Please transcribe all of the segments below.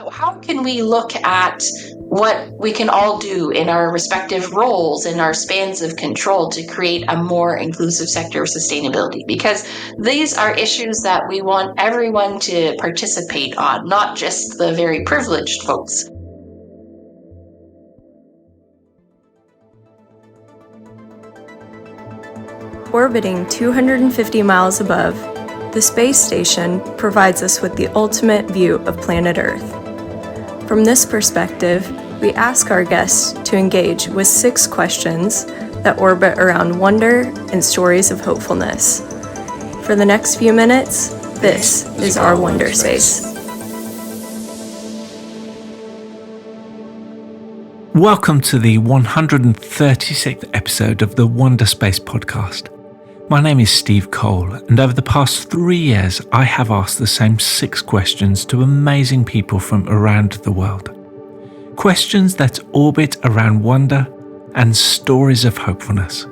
How can we look at what we can all do in our respective roles and our spans of control to create a more inclusive sector of sustainability? Because these are issues that we want everyone to participate on, not just the very privileged folks. Orbiting 250 miles above, the space station provides us with the ultimate view of planet Earth. From this perspective, we ask our guests to engage with 6 questions that orbit around wonder and stories of hopefulness. For the next few minutes, this is our Wonderspace. Welcome to the 136th episode of the Wonderspace podcast. My name is Steve Cole, and over the past 3 years, I have asked the same 6 questions to amazing people from around the world. Questions that orbit around wonder and stories of hopefulness.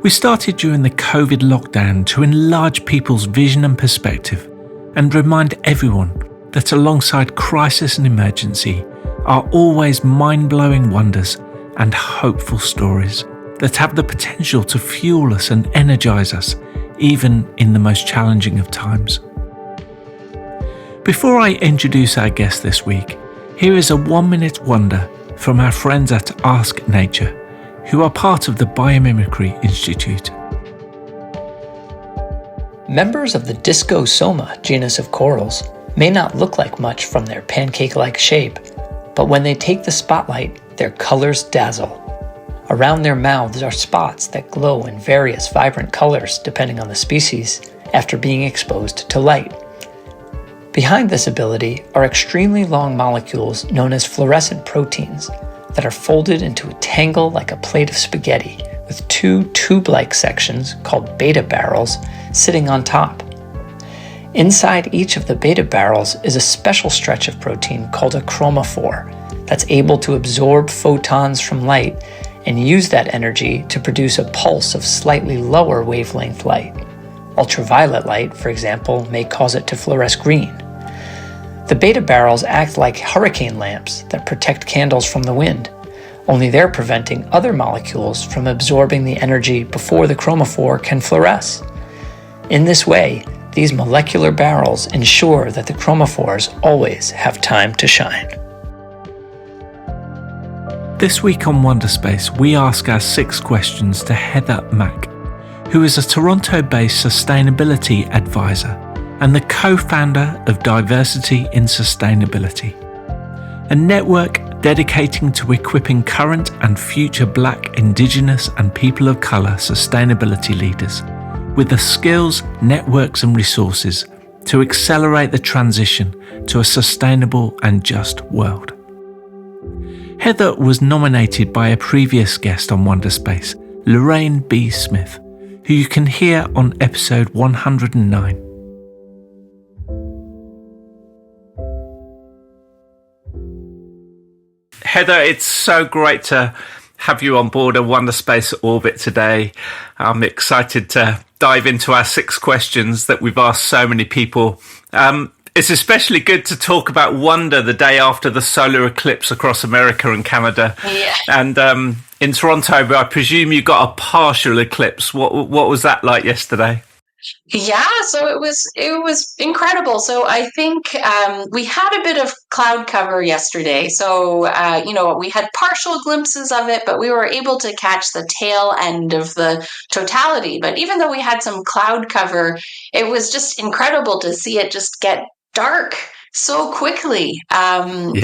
We started during the COVID lockdown to enlarge people's vision and perspective and remind everyone that alongside crisis and emergency are always mind-blowing wonders and hopeful stories that have the potential to fuel us and energize us, even in the most challenging of times. Before I introduce our guest this week, here is a 1-minute wonder from our friends at Ask Nature, who are part of the Biomimicry Institute. Members of the Discosoma genus of corals may not look like much from their pancake-like shape, but when they take the spotlight, their colors dazzle. Around their mouths are spots that glow in various vibrant colors depending on the species after being exposed to light. Behind this ability are extremely long molecules known as fluorescent proteins that are folded into a tangle like a plate of spaghetti with 2 tube-like sections called beta barrels sitting on top. Inside each of the beta barrels is a special stretch of protein called a chromophore that's able to absorb photons from light and use that energy to produce a pulse of slightly lower wavelength light. Ultraviolet light, for example, may cause it to fluoresce green. The beta barrels act like hurricane lamps that protect candles from the wind, only they're preventing other molecules from absorbing the energy before the chromophore can fluoresce. In this way, these molecular barrels ensure that the chromophores always have time to shine. This week on Wonderspace, we ask our 6 questions to Heather Mak, who is a Toronto-based sustainability advisor and the co-founder of Diversity in Sustainability, a network dedicating to equipping current and future Black, Indigenous and people of colour sustainability leaders with the skills, networks and resources to accelerate the transition to a sustainable and just world. Heather was nominated by a previous guest on Wonderspace, Lorraine B Smith, who you can hear on episode 109. Heather, it's so great to have you on board a Wonderspace orbit today. I'm excited to dive into our 6 questions that we've asked so many people. It's especially good to talk about wonder the day after the solar eclipse across America and Canada. Yeah. And in Toronto, I presume you got a partial eclipse. What was that like yesterday? Yeah, so it was incredible. So I think we had a bit of cloud cover yesterday. So we had partial glimpses of it, but we were able to catch the tail end of the totality. But even though we had some cloud cover, it was just incredible to see it just get dark so quickly. And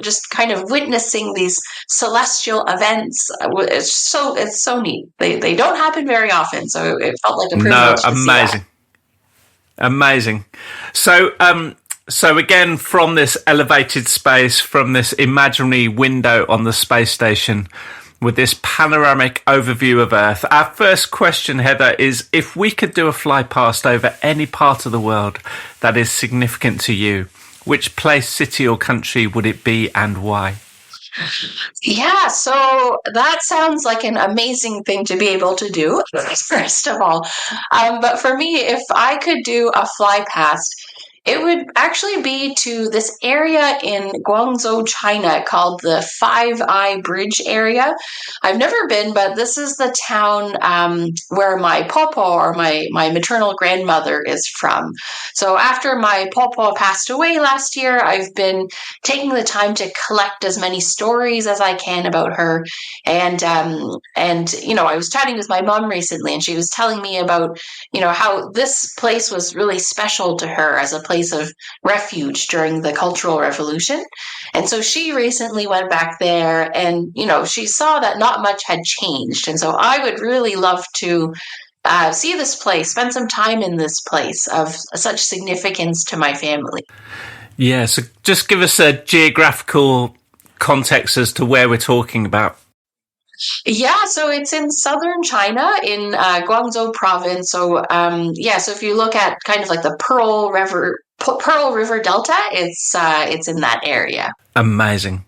just kind of witnessing these celestial events. It's so neat. They don't happen very often, so it felt like a privilege. No, amazing. Amazing. So again, from this elevated space, from this imaginary window on the space station, with this panoramic overview of Earth, our first question, Heather, is if we could do a fly past over any part of the world that is significant to you, which place, city or country would it be and why? Yeah, so that sounds like an amazing thing to be able to do, first of all. But for me, if I could do a fly past, It would actually be to this area in Guangzhou, China, called the Five Eye Bridge area. I've never been, but this is the town where my popo, or my maternal grandmother, is from. So after my popo passed away last year, I've been taking the time to collect as many stories as I can about her. And I was chatting with my mom recently, and she was telling me about how this place was really special to her as a place of refuge during the Cultural Revolution. And so she recently went back there, and she saw that not much had changed. And so I would really love to see this place, spend some time in this place of such significance to my family. Yeah, so just give us a geographical context as to where we're talking about. Yeah, so it's in southern China, in Guangzhou province. So so if you look at kind of like the Pearl River Delta, it's in that area. Amazing,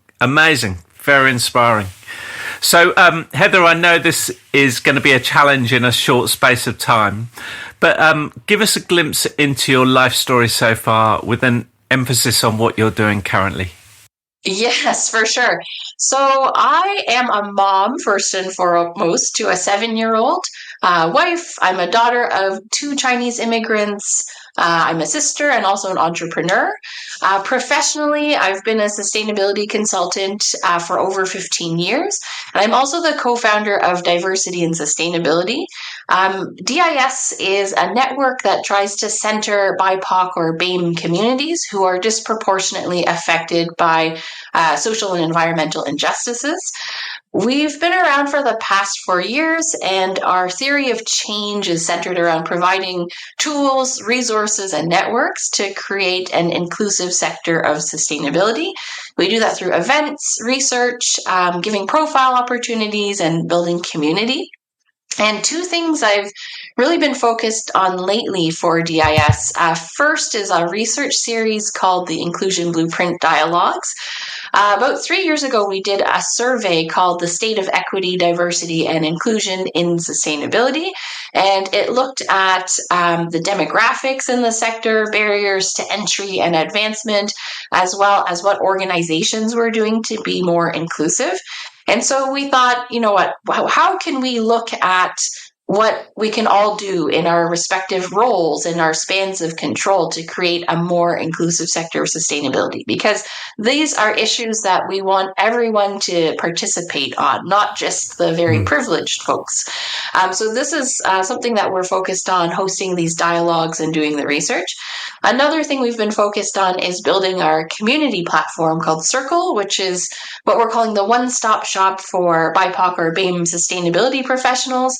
very inspiring. So Heather, I know this is going to be a challenge in a short space of time, but give us a glimpse into your life story so far, with an emphasis on what you're doing currently. Yes, for sure. So I am a mom, first and foremost, to a 7-year-old wife. I'm a daughter of 2 Chinese immigrants. I'm a sister and also an entrepreneur. Professionally, I've been a sustainability consultant for over 15 years. And I'm also the co-founder of Diversity and Sustainability. DIS is a network that tries to center BIPOC or BAME communities who are disproportionately affected by social and environmental injustices. We've been around for the past 4 years, and our theory of change is centered around providing tools, resources, and networks to create an inclusive sector of sustainability. We do that through events, research, giving profile opportunities, and building community. And 2 things I've really been focused on lately for DIS. First is a research series called the Inclusion Blueprint Dialogues. About 3 years ago, we did a survey called the State of Equity, Diversity, and Inclusion in Sustainability. And it looked at the demographics in the sector, barriers to entry and advancement, as well as what organizations were doing to be more inclusive. And so we thought, how can we look at what we can all do in our respective roles and our spans of control to create a more inclusive sector of sustainability? Because these are issues that we want everyone to participate on, not just the very privileged folks. So this is something that we're focused on, hosting these dialogues and doing the research. Another thing we've been focused on is building our community platform called Circle, which is what we're calling the one-stop shop for BIPOC or BAME sustainability professionals.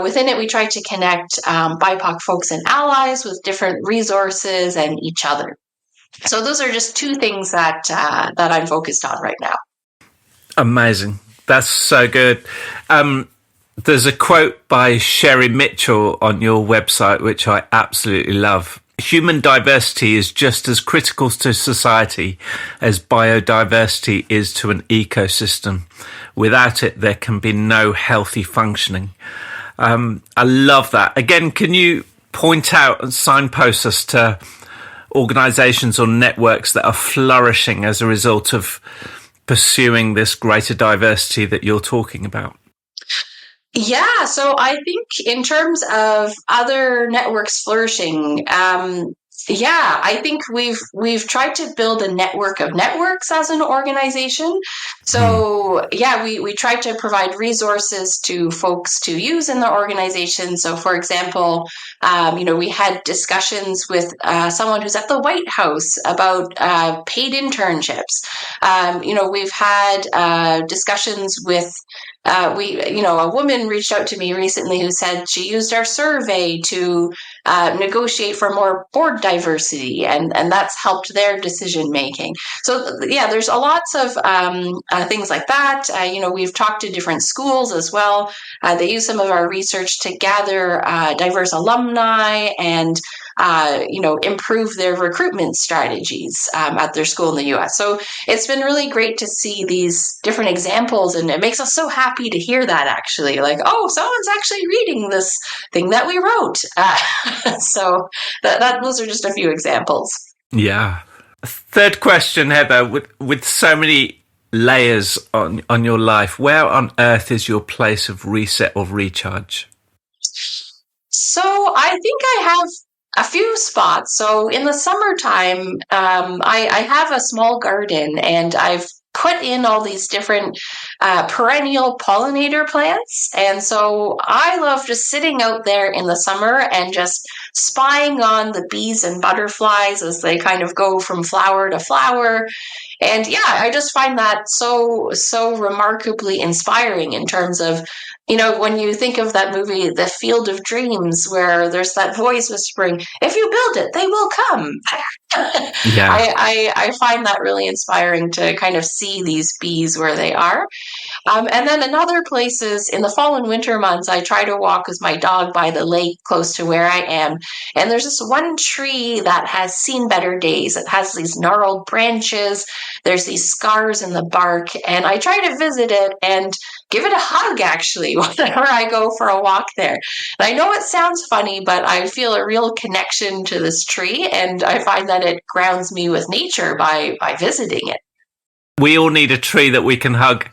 Within it, we try to connect BIPOC folks and allies with different resources and each other. So those are just 2 things that I'm focused on right now. Amazing. That's so good. There's a quote by Sherry Mitchell on your website, which I absolutely love. Human diversity is just as critical to society as biodiversity is to an ecosystem. Without it, there can be no healthy functioning. I love that. Again, can you point out and signpost us to organizations or networks that are flourishing as a result of pursuing this greater diversity that you're talking about? Yeah, so I think in terms of other networks flourishing, I think we've tried to build a network of networks as an organization. So we try to provide resources to folks to use in the organization. So for example, we had discussions with someone who's at the White House about paid internships. We've had discussions with a woman reached out to me recently who said she used our survey to negotiate for more board diversity, and that's helped their decision making. So there's a lots of things like that. We've talked to different schools as well. They use some of our research to gather diverse alumni and improve their recruitment strategies at their school in the U.S. So it's been really great to see these different examples, and it makes us so happy to hear that, actually, like, oh, someone's actually reading this thing that we wrote. So those are just a few examples. Yeah. Third question, Heather, with so many layers on your life, where on earth is your place of reset or recharge? So I think I have a few spots. So in the summertime, I have a small garden, and I've put in all these different perennial pollinator plants. And so I love just sitting out there in the summer and just spying on the bees and butterflies as they kind of go from flower to flower. And yeah, I just find that so remarkably inspiring in terms of, when you think of that movie, The Field of Dreams, where there's that voice whispering, if you build it, they will come. Yeah. I find that really inspiring to kind of see these bees where they are. And then in other places, in the fall and winter months, I try to walk with my dog by the lake close to where I am. And there's this one tree that has seen better days. It has these gnarled branches. There's these scars in the bark. And I try to visit it and give it a hug, actually, whenever I go for a walk there. And I know it sounds funny, but I feel a real connection to this tree. And I find that it grounds me with nature by visiting it. We all need a tree that we can hug.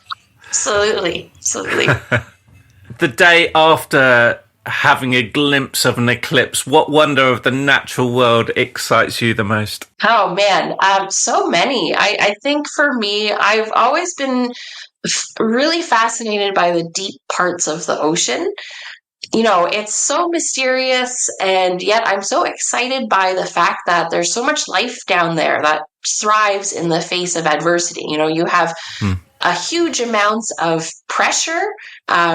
Absolutely. The day after having a glimpse of an eclipse, what wonder of the natural world excites you the most? Oh man, so many. I think for me, I've always been really fascinated by the deep parts of the ocean. It's so mysterious, and yet I'm so excited by the fact that there's so much life down there that thrives in the face of adversity. You have a huge amounts of pressure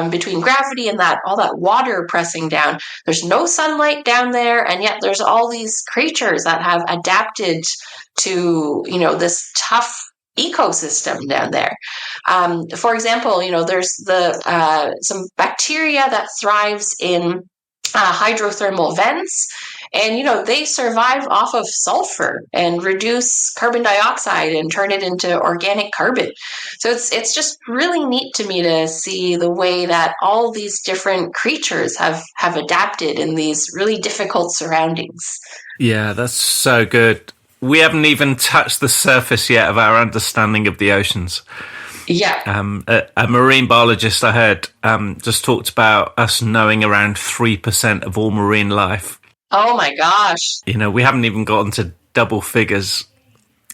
between gravity and that all that water pressing down. There's no sunlight down there, and yet there's all these creatures that have adapted to this tough ecosystem down there. For example, there's some bacteria that thrives in hydrothermal vents. And, they survive off of sulfur and reduce carbon dioxide and turn it into organic carbon. So it's just really neat to me to see the way that all these different creatures have adapted in these really difficult surroundings. Yeah, that's so good. We haven't even touched the surface yet of our understanding of the oceans. Yeah. A marine biologist I heard just talked about us knowing around 3% of all marine life. Oh my gosh. We haven't even gotten to double figures.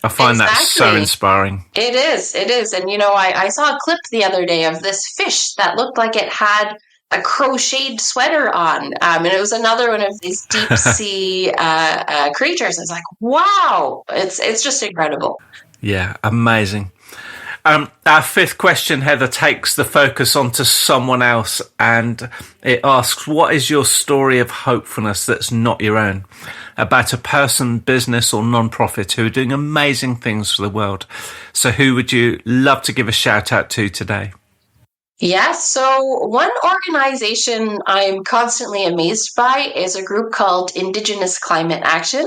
I find that so inspiring. It is. And, I saw a clip the other day of this fish that looked like it had a crocheted sweater on. And it was another one of these deep sea creatures. It's like, wow, it's just incredible. Yeah, amazing. Our fifth question, Heather, takes the focus onto someone else, and it asks, what is your story of hopefulness that's not your own? About a person, business, or non-profit who are doing amazing things for the world. So who would you love to give a shout out to today? Yeah, so one organization I'm constantly amazed by is a group called Indigenous Climate Action.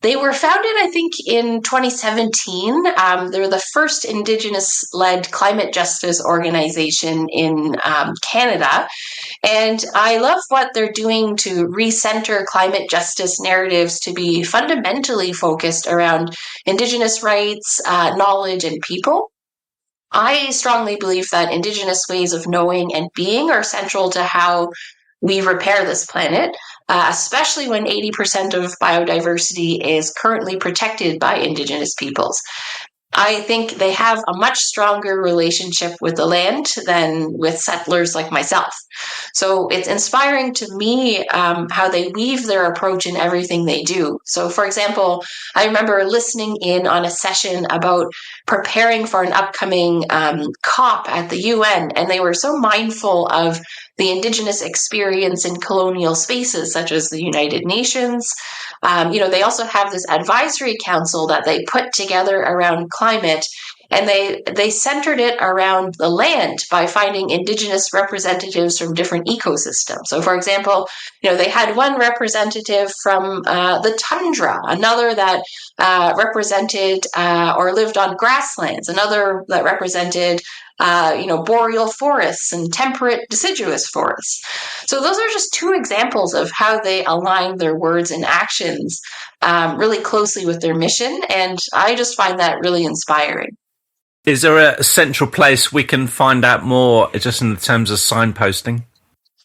They were founded, I think, in 2017. They're the first Indigenous-led climate justice organization in Canada. And I love what they're doing to recenter climate justice narratives to be fundamentally focused around Indigenous rights, knowledge, and people. I strongly believe that Indigenous ways of knowing and being are central to how we repair this planet, especially when 80% of biodiversity is currently protected by Indigenous peoples. I think they have a much stronger relationship with the land than with settlers like myself. So it's inspiring to me how they weave their approach in everything they do. So, for example, I remember listening in on a session about preparing for an upcoming COP at the UN, and they were so mindful of the Indigenous experience in colonial spaces such as the United Nations. They also have this advisory council that they put together around climate. And they centered it around the land by finding Indigenous representatives from different ecosystems. So, for example, they had one representative from the tundra, another that represented or lived on grasslands, another that represented boreal forests and temperate deciduous forests. So those are just two examples of how they align their words and actions really closely with their mission. And I just find that really inspiring. Is there a central place we can find out more just in terms of signposting?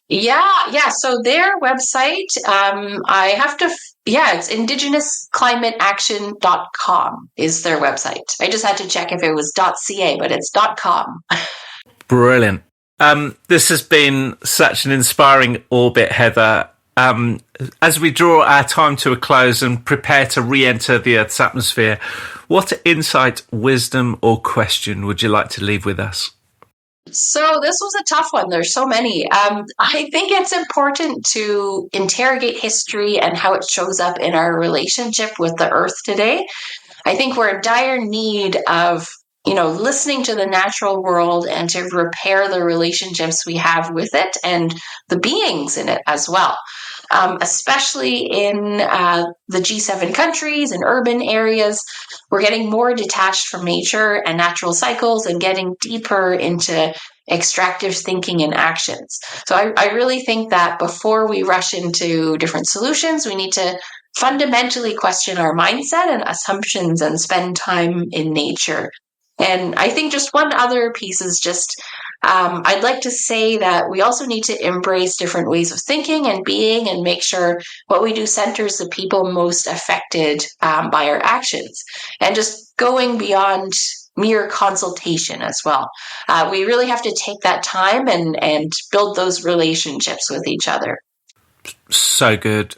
Yeah. So their website, it's indigenousclimateaction.com is their website. I just had to check if it was .ca, but it's .com. Brilliant. This has been such an inspiring orbit, Heather. As we draw our time to a close and prepare to re-enter the Earth's atmosphere, what insight, wisdom, or question would you like to leave with us? So this was a tough one. There's so many. I think it's important to interrogate history and how it shows up in our relationship with the Earth today. I think we're in dire need of listening to the natural world and to repair the relationships we have with it and the beings in it as well. Especially in the G7 countries and urban areas, we're getting more detached from nature and natural cycles and getting deeper into extractive thinking and actions. So I really think that before we rush into different solutions, we need to fundamentally question our mindset and assumptions and spend time in nature. And I think just one other piece is just I'd like to say that we also need to embrace different ways of thinking and being and make sure what we do centers the people most affected by our actions, and just going beyond mere consultation as well. We really have to take that time and build those relationships with each other. So good.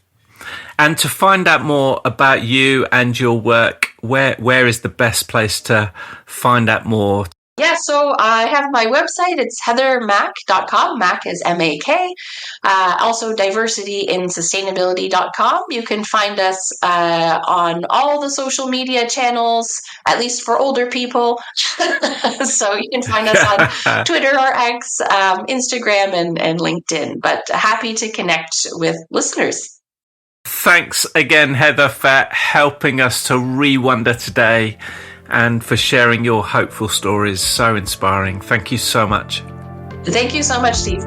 And to find out more about you and your work, where is the best place to find out more? Yeah, so I have my website. It's heathermak.com. Mak is M-A-K. Also diversityinsustainability.com. You can find us on all the social media channels, at least for older people. So you can find us on Twitter or X, Instagram, and LinkedIn. But happy to connect with listeners. Thanks again, Heather, for helping us to re-wonder today and for sharing your hopeful stories. So inspiring. Thank you so much. Thank you so much, Steve.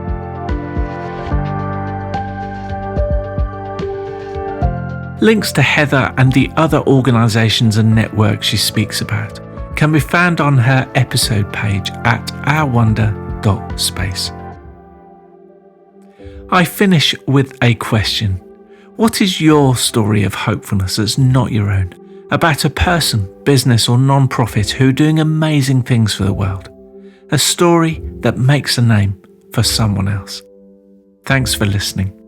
Links to Heather and the other organisations and networks she speaks about can be found on her episode page at ourwonder.space. I finish with a question. What is your story of hopefulness that's not your own? About a person, business or non-profit who are doing amazing things for the world. A story that makes a name for someone else. Thanks for listening.